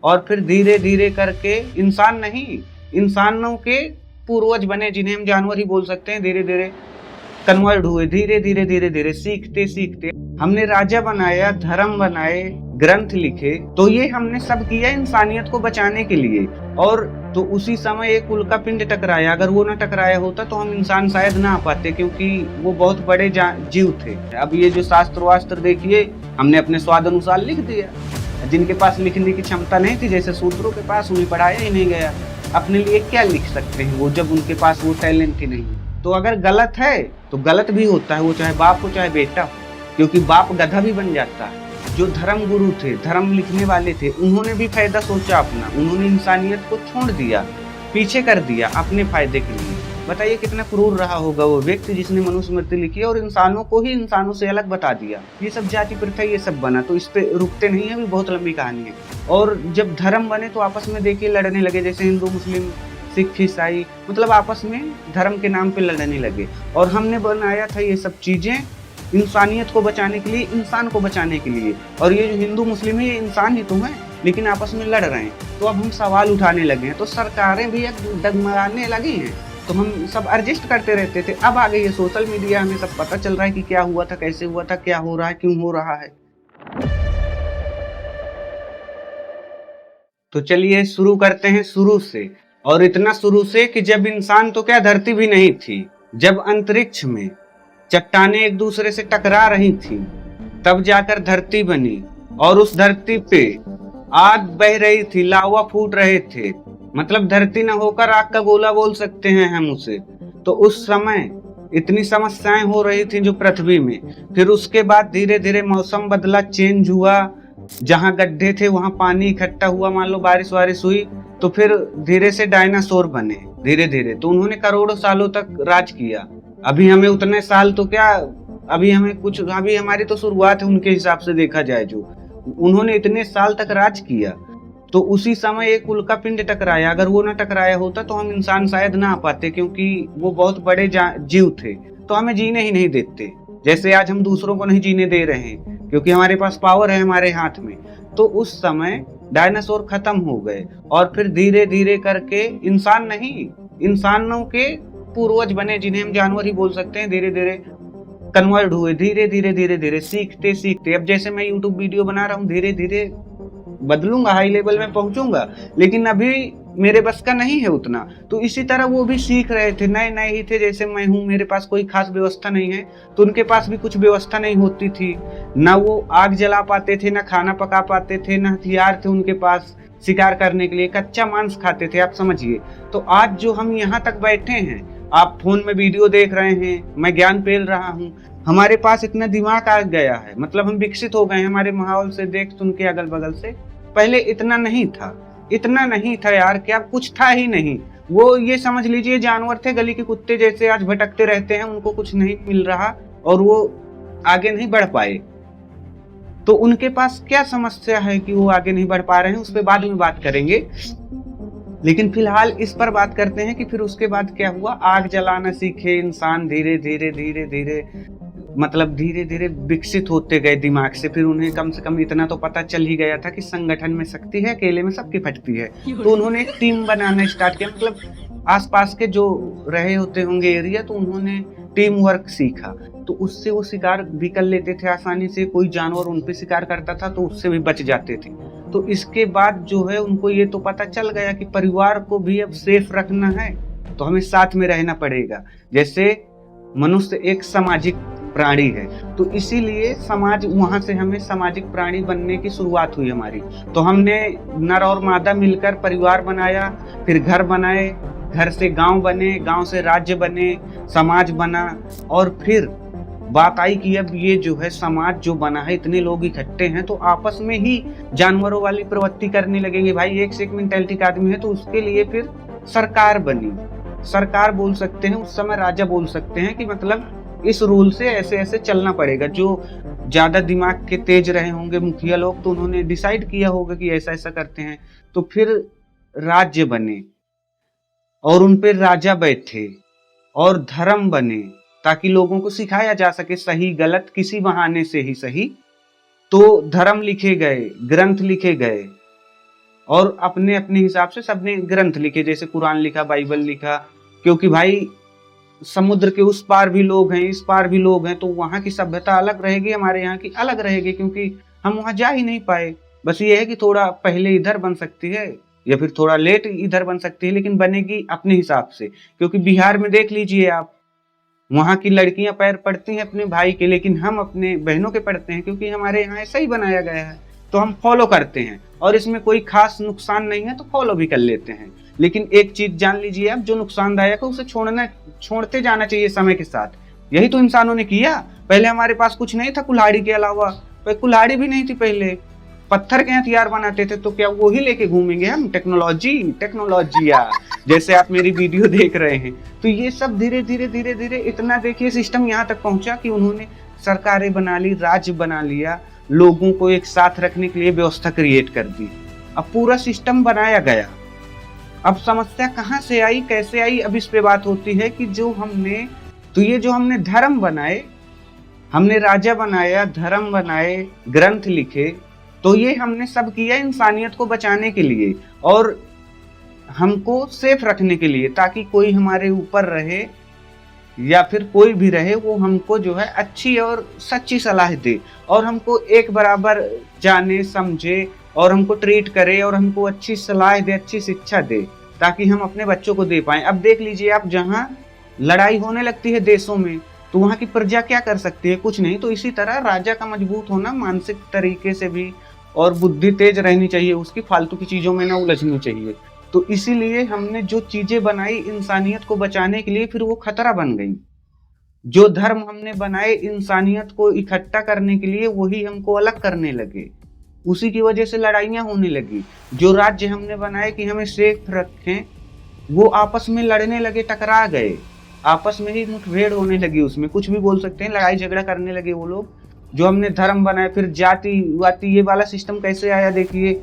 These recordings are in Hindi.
और फिर धीरे धीरे करके इंसान नहीं, इंसानों के पूर्वज बने, जिन्हें हम जानवर ही बोल सकते हैं। धीरे धीरे कन्वर्ट हुए, धीरे धीरे धीरे धीरे सीखते सीखते हमने राजा बनाया, धर्म बनाए, ग्रंथ लिखे। तो ये हमने सब किया इंसानियत को बचाने के लिए। और तो उसी समय एक उल्का पिंड टकराया, अगर वो ना टकराया होता तो हम इंसान शायद ना आ पाते, क्योंकि वो बहुत बड़े जीव थे। अब ये जो शास्त्र वास्त्र देखिए, हमने अपने स्वाद अनुसार लिख दिया। जिनके पास लिखने की क्षमता नहीं थी, जैसे शूद्रों के पास, उन्हें पढ़ाया ही नहीं गया। अपने लिए क्या लिख सकते हैं वो, जब उनके पास वो टैलेंट ही नहीं। तो अगर गलत है तो गलत भी होता है, वो चाहे बाप हो चाहे बेटा हो, क्योंकि बाप गधा भी बन जाता है। जो धर्म गुरु थे, धर्म लिखने वाले थे, उन्होंने भी फायदा सोचा अपना, उन्होंने इंसानियत को छोड़ दिया, पीछे कर दिया अपने फायदे के लिए। बताइए कितना क्रूर रहा होगा वो व्यक्ति जिसने मनुस्मृति लिखी और इंसानों को ही इंसानों से अलग बता दिया। ये सब जाति प्रथा ये सब बना, तो इस पे रुकते नहीं है, अभी बहुत लंबी कहानी है। और जब धर्म बने तो आपस में देखिए लड़ने लगे, जैसे हिंदू मुस्लिम सिख ईसाई, मतलब आपस में धर्म के नाम पे लड़ने लगे। और हमने बनाया था ये सब चीजें इंसानियत को बचाने के लिए, इंसान को बचाने के लिए। और ये जो हिंदू मुस्लिम है ये इंसान ही तो है, लेकिन आपस में लड़ रहे हैं। तो अब हम सवाल उठाने लगे हैं, तो सरकारें भी अब डगमगाने लगी हैं। तो हम सब एडजस्ट करते रहते थे, अब आ गई है सोशल मीडिया, हमें सब पता चल रहा है कि क्या हुआ था, कैसे हुआ था, क्या हो रहा है, क्यों हो रहा है। तो चलिए शुरू करते हैं शुरू से। और इतना शुरू से कि जब इंसान तो क्या, धरती भी नहीं थी, जब अंतरिक्ष में चट्टानें एक दूसरे से टकरा रही थी, तब जाकर धरती बनी। और उस धरती पे आग बह रही थी, लावा फूट रहे थे, मतलब धरती न होकर आग का गोला बोल सकते हैं हम उसे। तो उस समय इतनी समस्याएं हो रही थी जो पृथ्वी में। फिर उसके बाद धीरे धीरे मौसम बदला, चेंज हुआ, जहां गड्ढे थे वहां पानी इकट्ठा हुआ, मान लो बारिश वारिश हुई, तो फिर धीरे से डायनासोर बने धीरे धीरे। तो उन्होंने करोड़ों सालों तक राज किया। अभी हमें उतने साल तो क्या, अभी हमें कुछ, अभी हमारी तो शुरुआत है उनके हिसाब से देखा जाए। जो उन्होंने इतने साल तक राज किया, तो उसी समय एक उल्का पिंड टकराया, अगर वो ना टकराया होता तो हम इंसान शायद ना आ पाते, क्योंकि वो बहुत बड़े जीव थे, तो हमें जीने ही नहीं देते। जैसे आज हम दूसरों को नहीं जीने दे रहे हैं, क्योंकि हमारे पास पावर है हमारे हाथ में। तो उस समय डायनासोर खत्म हो गए, और फिर धीरे धीरे करके इंसान नहीं, इंसानों के पूर्वज बने, जिन्हें हम जानवर ही बोल सकते हैं। धीरे धीरे कन्वर्ट हुए, धीरे धीरे धीरे धीरे सीखते सीखते। अब जैसे मैं यूट्यूब वीडियो बना रहा हूँ, धीरे धीरे बदलूंगा, हाई लेवल में पहुंचूंगा, लेकिन अभी मेरे बस का नहीं है उतना। तो इसी तरह वो भी सीख रहे थे, नए नए ही थे, जैसे मैं हूँ, मेरे पास कोई खास व्यवस्था नहीं है, तो उनके पास भी कुछ व्यवस्था नहीं होती थी। ना वो आग जला पाते थे, ना खाना पका पाते थे, ना हथियार थे उनके पास शिकार करने के लिए, कच्चा मांस खाते थे, आप समझिए। तो आज जो हम यहाँ तक बैठे हैं, आप फोन में वीडियो देख रहे हैं, मैं ज्ञान पेल रहा हूँ, हमारे पास इतना दिमाग आ गया है, मतलब हम विकसित हो गए हैं हमारे माहौल से देख सुन के, अगल बगल से। पहले इतना नहीं था, इतना नहीं था यार, क्या कुछ था ही नहीं। वो ये समझ लीजिए जानवर थे, गली के कुत्ते जैसे आज भटकते रहते हैं, उनको कुछ नहीं मिल रहा और वो आगे नहीं बढ़ पाए। तो उनके पास क्या समस्या है कि वो आगे नहीं बढ़ पा रहे हैं, उस पर बाद में बात करेंगे। लेकिन फिलहाल इस पर बात करते हैं कि फिर उसके बाद क्या हुआ। आग जलाना सीखे इंसान, धीरे धीरे धीरे धीरे, मतलब धीरे धीरे विकसित होते गए दिमाग से। फिर उन्हें कम से कम इतना तो पता चल ही गया था कि संगठन में शक्ति है, अकेले में सबकी फटती है। तो उन्होंने एक टीम बनाना स्टार्ट किया, मतलब आसपास के जो रहे होते होंगे एरिया, तो उन्होंने टीम वर्क सीखा। तो उससे वो शिकार भी कर लेते थे आसानी से, कोई जानवर उन पे शिकार करता था तो उससे भी बच जाते थे। तो इसके बाद जो है उनको ये तो पता चल गया कि परिवार को भी अब सेफ रखना है, तो हमें साथ में रहना पड़ेगा। जैसे मनुष्य एक सामाजिक प्राणी है, तो इसीलिए समाज, वहां से हमें सामाजिक प्राणी बनने की शुरुआत हुई हमारी। तो हमने नर और मादा मिलकर परिवार बनाया, फिर घर बनाए, घर से गांव बने, गांव से राज्य बने, समाज बना। और फिर बात आई कि अब ये जो है समाज जो बना है, इतने लोग इकट्ठे हैं, तो आपस में ही जानवरों वाली प्रवृत्ति करने लगेंगे। भाई एक से एक मेंटेलिटी का आदमी है, तो उसके लिए फिर सरकार बनी। सरकार बोल सकते हैं, उस समय राजा बोल सकते हैं, कि मतलब इस रूल से ऐसे ऐसे चलना पड़ेगा। जो ज्यादा दिमाग के तेज रहे होंगे मुखिया लोग, तो उन्होंने डिसाइड किया होगा कि ऐसा ऐसा करते हैं। तो फिर राज्य बने और उन पे राजा बैठे और धर्म बने, ताकि लोगों को सिखाया जा सके सही गलत किसी बहाने से ही सही। तो धर्म लिखे गए, ग्रंथ लिखे गए, और अपने अपने हिसाब से सबने ग्रंथ लिखे, जैसे कुरान लिखा, बाइबल लिखा, क्योंकि भाई समुद्र के उस पार भी लोग हैं, इस पार भी लोग हैं, तो वहाँ की सभ्यता अलग रहेगी, हमारे यहाँ की अलग रहेगी, क्योंकि हम वहाँ जा ही नहीं पाए। बस ये है कि थोड़ा पहले इधर बन सकती है या फिर थोड़ा लेट इधर बन सकती है, लेकिन बनेगी अपने हिसाब से। क्योंकि बिहार में देख लीजिए आप, वहाँ की लड़कियां पैर पड़ती हैं अपने भाई के, लेकिन हम अपने बहनों के पड़ते हैं, क्योंकि हमारे यहाँ ऐसा ही बनाया गया है, तो हम फॉलो करते हैं और इसमें कोई खास नुकसान नहीं है तो फॉलो भी कर लेते हैं। लेकिन एक चीज जान लीजिए आप, जो नुकसानदायक है उसे छोड़ते जाना चाहिए समय के साथ। यही तो इंसानों ने किया। पहले हमारे पास कुछ नहीं था कुल्हाड़ी के अलावा, कुल्हाड़ी भी नहीं थी पहले, पत्थर के हथियार बनाते थे, तो क्या वो ही लेके घूमेंगे हम? टेक्नोलॉजिया जैसे आप मेरी वीडियो देख रहे हैं। तो ये सब धीरे धीरे धीरे धीरे इतना देखिए सिस्टम यहाँ तक पहुंचा कि उन्होंने सरकारें बना ली, राज्य बना लिया, लोगों को एक साथ रखने के लिए व्यवस्था क्रिएट कर दी। अब पूरा सिस्टम बनाया गया। अब समस्या कहाँ से आई, कैसे आई, अब इस पे बात होती है कि जो हमने धर्म बनाए, हमने राजा बनाया, धर्म बनाए, ग्रंथ लिखे, तो ये हमने सब किया इंसानियत को बचाने के लिए और हमको सेफ रखने के लिए, ताकि कोई हमारे ऊपर रहे या फिर कोई भी रहे वो हमको जो है अच्छी और सच्ची सलाह दे और हमको एक बराबर जाने समझे और हमको ट्रीट करे और हमको अच्छी सलाह दे, अच्छी शिक्षा दे, ताकि हम अपने बच्चों को दे पाएं। अब देख लीजिए आप, जहाँ लड़ाई होने लगती है देशों में, तो वहाँ की प्रजा क्या कर सकती है? कुछ नहीं। तो इसी तरह राजा का मजबूत होना मानसिक तरीके से भी, और बुद्धि तेज रहनी चाहिए उसकी, फालतू की चीजों में ना उलझनी चाहिए। तो इसीलिए हमने जो चीजें बनाई इंसानियत को बचाने के लिए, फिर वो खतरा बन गई। जो धर्म हमने बनाए इंसानियत को इकट्ठा करने के लिए, वही हमको अलग करने लगे। उसी की वजह से लड़ाइयां होने लगी। जो राज्य हमने बनाए कि हमें सेफ रखें, वो आपस में लड़ने लगे, टकरा गए, आपस में ही मुठभेड़ होने लगी, उसमें कुछ भी बोल सकते हैं, लड़ाई झगड़ा करने लगे वो लोग। जो हमने धर्म बनाए, फिर जाति वाति ये वाला सिस्टम कैसे आया देखिए,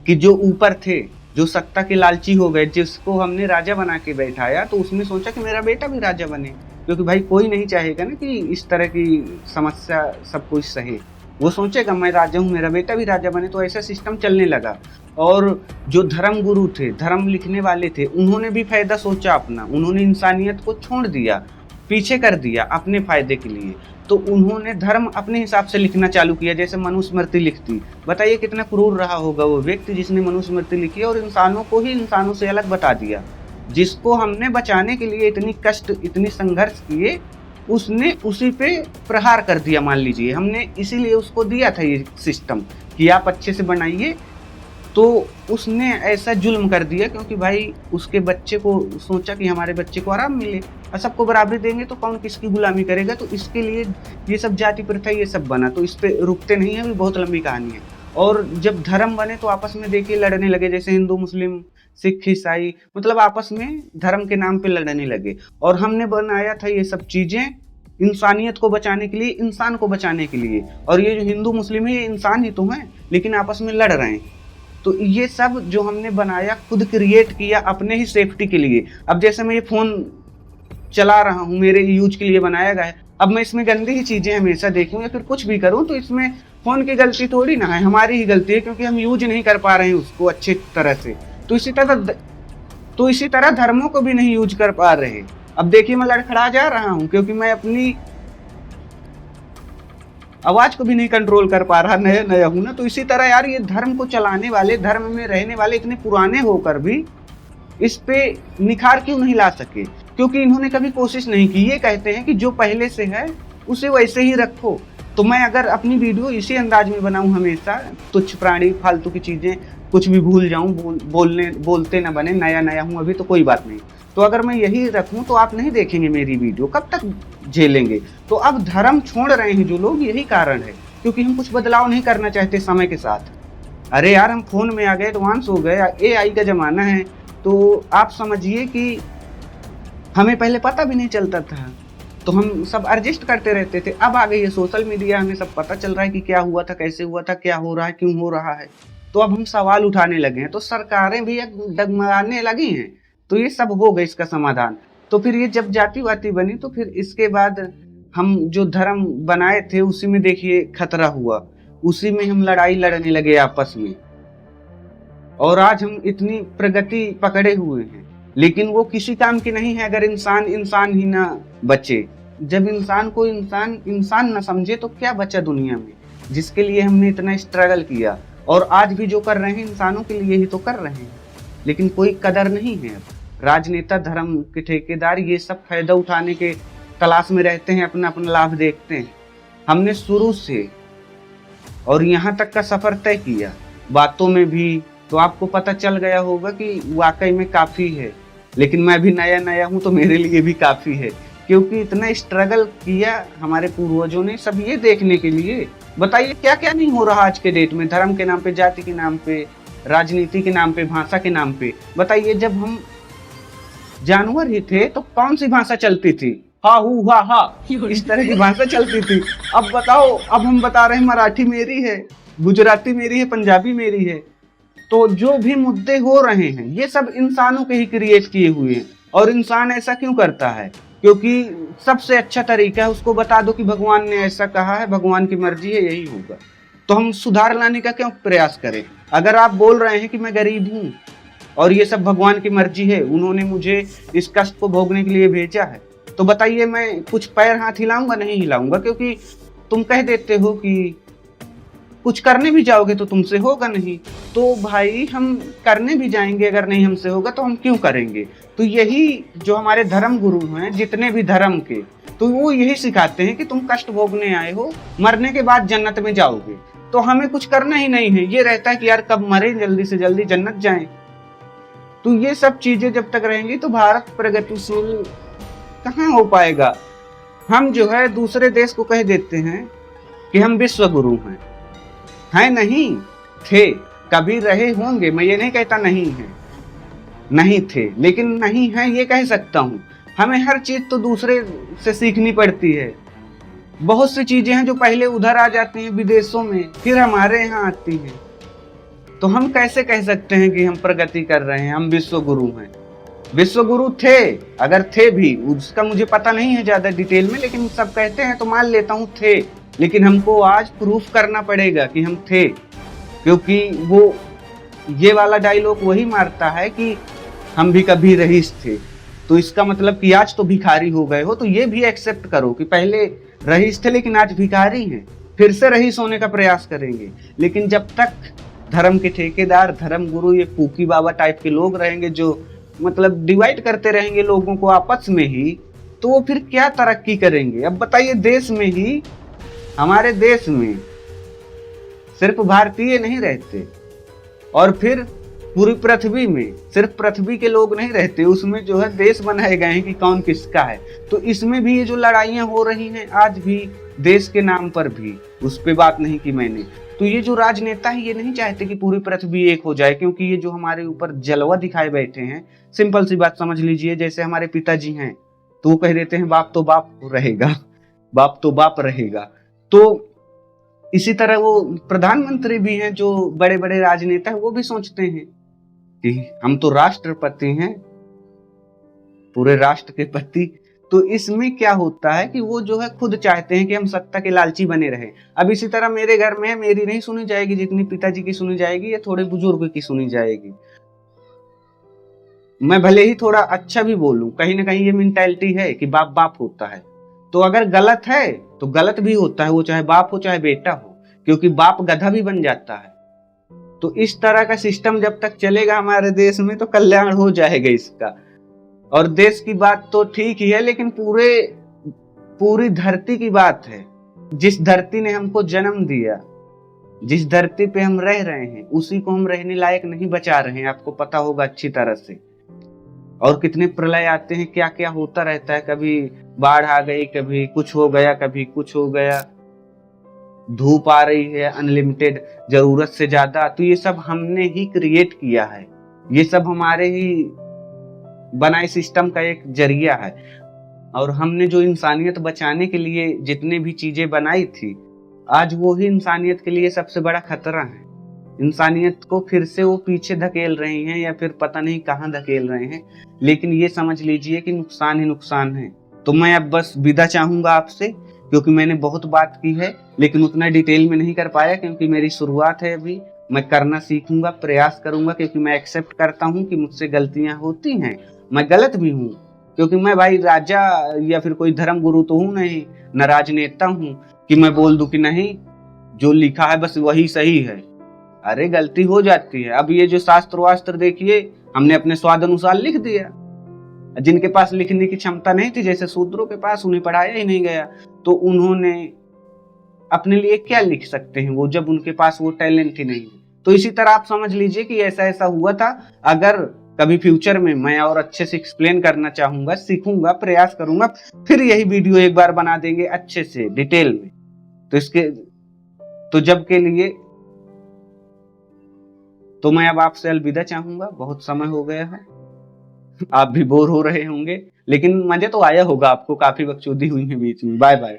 कि जो ऊपर थे, जो सत्ता के लालची हो गए, जिसको हमने राजा बना के बैठाया, तो उसने सोचा कि मेरा बेटा भी राजा बने, क्योंकि भाई कोई नहीं चाहेगा ना कि इस तरह की समस्या सब कुछ सहे। वो सोचेगा मैं राजा हूँ, मेरा बेटा भी राजा बने। तो ऐसा सिस्टम चलने लगा। और जो धर्म गुरु थे, धर्म लिखने वाले थे, उन्होंने भी फायदा सोचा अपना, उन्होंने इंसानियत को छोड़ दिया, पीछे कर दिया अपने फायदे के लिए। तो उन्होंने धर्म अपने हिसाब से लिखना चालू किया, जैसे मनुस्मृति लिखती। बताइए कितना क्रूर रहा होगा वो व्यक्ति जिसने मनुस्मृति लिखी और इंसानों को ही इंसानों से अलग बता दिया। जिसको हमने बचाने के लिए इतनी कष्ट, इतनी संघर्ष किए, उसने उसी पे प्रहार कर दिया। मान लीजिए हमने इसीलिए उसको दिया था ये सिस्टम कि आप अच्छे से बनाइए, तो उसने ऐसा जुल्म कर दिया, क्योंकि भाई उसके बच्चे को सोचा कि हमारे बच्चे को आराम मिले, और सबको बराबरी देंगे तो कौन किसकी गुलामी करेगा। तो इसके लिए ये सब जाति प्रथा ये सब बना। तो इस पे रुकते नहीं है, अभी बहुत लंबी कहानी है। और जब धर्म बने तो आपस में देखिए लड़ने लगे, जैसे हिंदू मुस्लिम सिख ईसाई, मतलब आपस में धर्म के नाम पे लड़ने लगे। और हमने बनाया था ये सब चीजें इंसानियत को बचाने के लिए, इंसान को बचाने के लिए। और ये जो हिंदू मुस्लिम है ये इंसान ही तो हैं, लेकिन आपस में लड़ रहे हैं। तो ये सब जो हमने बनाया, खुद क्रिएट किया अपने ही सेफ्टी के लिए। अब जैसे मैं ये फोन चला रहा हूँ, मेरे यूज के लिए बनाया गया है। अब मैं इसमें गंदी ही चीजें हमेशा देखूं या फिर कुछ भी करूं, तो इसमें फोन की गलती थोड़ी ना है, हमारी ही गलती है, क्योंकि हम यूज नहीं कर पा रहे हैं उसको अच्छी तरह से। तो इसी तरह धर्मों को भी नहीं यूज कर पा रहे। अब देखिए मैं लड़खड़ा जा रहा हूँ, क्योंकि मैं अपनी आवाज को भी नहीं कंट्रोल कर पा रहा, नया हूं ना। तो इसी तरह यार, ये धर्म को चलाने वाले, धर्म में रहने वाले इतने पुराने होकर भी इस पे निखार क्यों नहीं ला सके? क्योंकि इन्होंने कभी कोशिश नहीं की। ये कहते हैं कि जो पहले से है उसे वैसे ही रखो। तो मैं अगर अपनी वीडियो इसी अंदाज में बनाऊं, हमेशा तुच्छ प्राणी, फालतू की चीजें कुछ भी भूल जाऊं, बोलते ना बने, नया हूं अभी तो कोई बात नहीं। तो अगर मैं यही रखूं तो आप नहीं देखेंगे मेरी वीडियो, कब तक झेलेंगे? तो अब धर्म छोड़ रहे हैं जो लोग, यही कारण है, क्योंकि हम कुछ बदलाव नहीं करना चाहते समय के साथ। अरे यार, हम फोन में आ गए, एडवांस हो गए, AI का जमाना है। तो आप समझिए कि हमें पहले पता भी नहीं चलता था, तो हम सब एडजस्ट करते रहते थे। अब आ गई है सोशल मीडिया, हमें सब पता चल रहा है कि क्या हुआ था, कैसे हुआ था, क्या हो रहा है, क्यों हो रहा है। तो अब हम सवाल उठाने लगे हैं, तो सरकारें भी डगमगाने लगी हैं। तो ये सब हो गए इसका समाधान। तो फिर ये जब जातिवादी बनी, तो फिर इसके बाद हम जो धर्म बनाए थे उसी में देखिए खतरा हुआ, उसी में हम लड़ाई लड़ने लगे आपस में। और आज हम इतनी प्रगति पकड़े हुए हैं, लेकिन वो किसी काम की नहीं है अगर इंसान इंसान ही ना बचे। जब इंसान को इंसान इंसान न समझे तो क्या बचा दुनिया में, जिसके लिए हमने इतना स्ट्रगल किया। और आज भी जो कर रहे हैं इंसानों के लिए ही तो कर रहे हैं, लेकिन कोई कदर नहीं है। राजनेता, धर्म के ठेकेदार, ये सब फायदा उठाने के तलाश में रहते हैं, अपना अपना लाभ देखते हैं। हमने शुरू से और यहाँ तक का सफर तय किया, बातों में भी तो आपको पता चल गया होगा कि वाकई में काफी है। लेकिन मैं भी नया नया हूँ तो मेरे लिए भी काफी है, क्योंकि इतना स्ट्रगल किया हमारे पूर्वजों ने सब ये देखने के लिए। बताइए क्या क्या नहीं हो रहा आज के डेट में, धर्म के नाम पे, जाति के नाम पे, राजनीति के नाम पे, भाषा के नाम पे। बताइए जब हम जानवर ही थे तो कौन सी भाषा चलती थी, हा हू हा हा, इस तरह की भाषा चलती थी। अब बताओ, अब हम बता रहे हैं मराठी मेरी है, गुजराती मेरी है, पंजाबी मेरी है। तो जो भी मुद्दे हो रहे हैं ये सब इंसानों के ही क्रिएट किए हुए हैं। और इंसान ऐसा क्यों करता है? क्योंकि सबसे अच्छा तरीका है उसको बता दो कि भगवान ने ऐसा कहा है, भगवान की मर्जी है, यही होगा। तो हम सुधार लाने का क्यों प्रयास करें? अगर आप बोल रहे हैं कि मैं गरीब हूँ और ये सब भगवान की मर्जी है, उन्होंने मुझे इस कष्ट को भोगने के लिए भेजा है, तो बताइए मैं कुछ पैर हाथ हिलाऊंगा? नहीं हिलाऊंगा, क्योंकि तुम कह देते हो कि कुछ करने भी जाओगे तो तुमसे होगा नहीं। तो भाई हम करने भी जाएंगे, अगर नहीं हमसे होगा तो हम क्यों करेंगे? तो यही जो हमारे धर्म गुरु हैं, जितने भी धर्म के, तो वो यही सिखाते हैं कि तुम कष्ट भोगने आए हो, मरने के बाद जन्नत में जाओगे। तो हमें कुछ करना ही नहीं है, ये रहता है कि यार कब मरे, जल्दी से जल्दी जन्नत जाएं। तो ये सब चीजें जब तक रहेंगी तो भारत प्रगतिशील कहाँ हो पाएगा। हम जो है दूसरे देश को कह देते हैं कि हम विश्व गुरु हैं नहीं, थे, कभी रहे होंगे, मैं ये नहीं कहता नहीं है, नहीं थे, लेकिन नहीं है ये कह सकता हूँ। हमें हर चीज तो दूसरे से सीखनी पड़ती है। बहुत सी चीजें हैं जो पहले उधर आ जाती हैं विदेशों में, फिर हमारे यहाँ आती हैं। तो हम कैसे कह सकते हैं कि हम प्रगति कर रहे हैं, हम विश्व गुरु हैं? विश्व गुरु थे, अगर थे भी, उसका मुझे पता नहीं है ज्यादा डिटेल में, लेकिन सब कहते हैं तो मान लेता हूँ थे। लेकिन हमको आज प्रूफ करना पड़ेगा कि हम थे, क्योंकि वो ये वाला डायलॉग वही मारता है कि हम भी कभी रईस थे। तो इसका मतलब कि आज तो भिखारी हो गए हो, तो ये भी एक्सेप्ट करो कि पहले रईस थे लेकिन आज भिखारी हैं। फिर से रईस होने का प्रयास करेंगे। लेकिन जब तक धर्म के ठेकेदार, धर्म गुरु, ये फूकी बाबा टाइप के लोग रहेंगे जो मतलब डिवाइड करते रहेंगे लोगों को आपस में ही, तो वो फिर क्या तरक्की करेंगे? अब बताइए, देश में ही, हमारे देश में सिर्फ भारतीय नहीं रहते, और फिर पूरी पृथ्वी में सिर्फ पृथ्वी के लोग नहीं रहते, उसमें जो है देश बनाए गए हैं कि कौन किसका है। तो इसमें भी ये जो लड़ाइयाँ हो रही हैं आज भी देश के नाम पर भी, उस पर बात नहीं की मैंने। तो ये जो राजनेता है ये नहीं चाहते कि पूरी पृथ्वी एक हो जाए, क्योंकि ये जो हमारे ऊपर जलवा दिखाए बैठे हैं, सिंपल सी बात समझ लीजिए, जैसे हमारे पिताजी हैं तो वो कह देते हैं बाप तो बाप रहेगा, बाप तो बाप रहेगा। तो इसी तरह वो प्रधानमंत्री भी हैं, जो बड़े बड़े राजनेता हैं, वो भी सोचते हैं कि हम तो राष्ट्रपति हैं, पूरे राष्ट्र के पति। तो इसमें क्या होता है कि वो जो है खुद चाहते हैं कि हम सत्ता के लालची बने रहे। अब इसी तरह मेरे घर में मेरी नहीं सुनी जाएगी जितनी पिताजी की सुनी जाएगी, या थोड़े बुजुर्ग की सुनी जाएगी। मैं भले ही थोड़ा अच्छा भी बोलूं, कहीं ना कहीं ये मेंटालिटी है कि बाप बाप होता है, तो अगर गलत है तो गलत भी होता है, वो चाहे बाप हो चाहे बेटा हो, क्योंकि बाप गधा भी बन जाता है। तो इस तरह का सिस्टम जब तक चलेगा हमारे देश में तो कल्याण हो जाएगा इसका। और देश की बात तो ठीक ही है, लेकिन पूरी धरती की बात है। जिस धरती ने हमको जन्म दिया, जिस धरती पे हम रह रहे हैं, उसी को हम रहने लायक नहीं बचा रहे हैं, आपको पता होगा अच्छी तरह से। और कितने प्रलय आते हैं, क्या क्या होता रहता है, कभी बाढ़ आ गई, कभी कुछ हो गया, कभी कुछ हो गया, धूप आ रही है अनलिमिटेड, जरूरत से ज्यादा। तो ये सब हमने ही क्रिएट किया है, ये सब हमारे ही बनाए सिस्टम का एक जरिया है। और हमने जो इंसानियत बचाने के लिए जितने भी चीजें बनाई थी, आज वो ही इंसानियत के लिए सबसे बड़ा खतरा है। इंसानियत को फिर से वो पीछे धकेल रहे हैं, या फिर पता नहीं कहाँ धकेल रहे हैं, लेकिन ये समझ लीजिए कि नुकसान ही नुकसान है। तो मैं अब बस विदा चाहूंगा आपसे, क्योंकि मैंने बहुत बात की है, लेकिन उतना डिटेल में नहीं कर पाया, क्योंकि मेरी शुरुआत है अभी। मैं करना सीखूंगा, प्रयास करूंगा, क्योंकि मैं एक्सेप्ट करता हूं कि मुझसे गलतियां होती हैं, मैं गलत भी हूं। क्योंकि मैं भाई राजा या फिर कोई धर्म गुरु तो हूं नहीं, न राजनेता हूं कि मैं बोल दूं कि नहीं जो लिखा है बस वही सही है। अरे गलती हो जाती है। अब ये जो शास्त्र वास्त्र देखिए, हमने अपने स्वाद अनुसार लिख दिया। जिनके पास लिखने की क्षमता नहीं थी, जैसे शूद्रों के पास, उन्हें पढ़ाया ही नहीं गया, तो उन्होंने अपने लिए क्या लिख सकते हैं वो, जब उनके पास वो टैलेंट ही नहीं है। तो इसी तरह आप समझ लीजिए कि ऐसा ऐसा हुआ था। अगर कभी फ्यूचर में मैं और अच्छे से एक्सप्लेन करना चाहूंगा, सीखूंगा, प्रयास करूंगा, फिर यही वीडियो एक बार बना देंगे अच्छे से डिटेल में। तो जब के लिए तो मैं अब आपसे अलविदा चाहूंगा, बहुत समय हो गया है, आप भी बोर हो रहे होंगे, लेकिन मजे तो आया होगा आपको, काफी बकचोदी हुई है बीच में। Bye bye.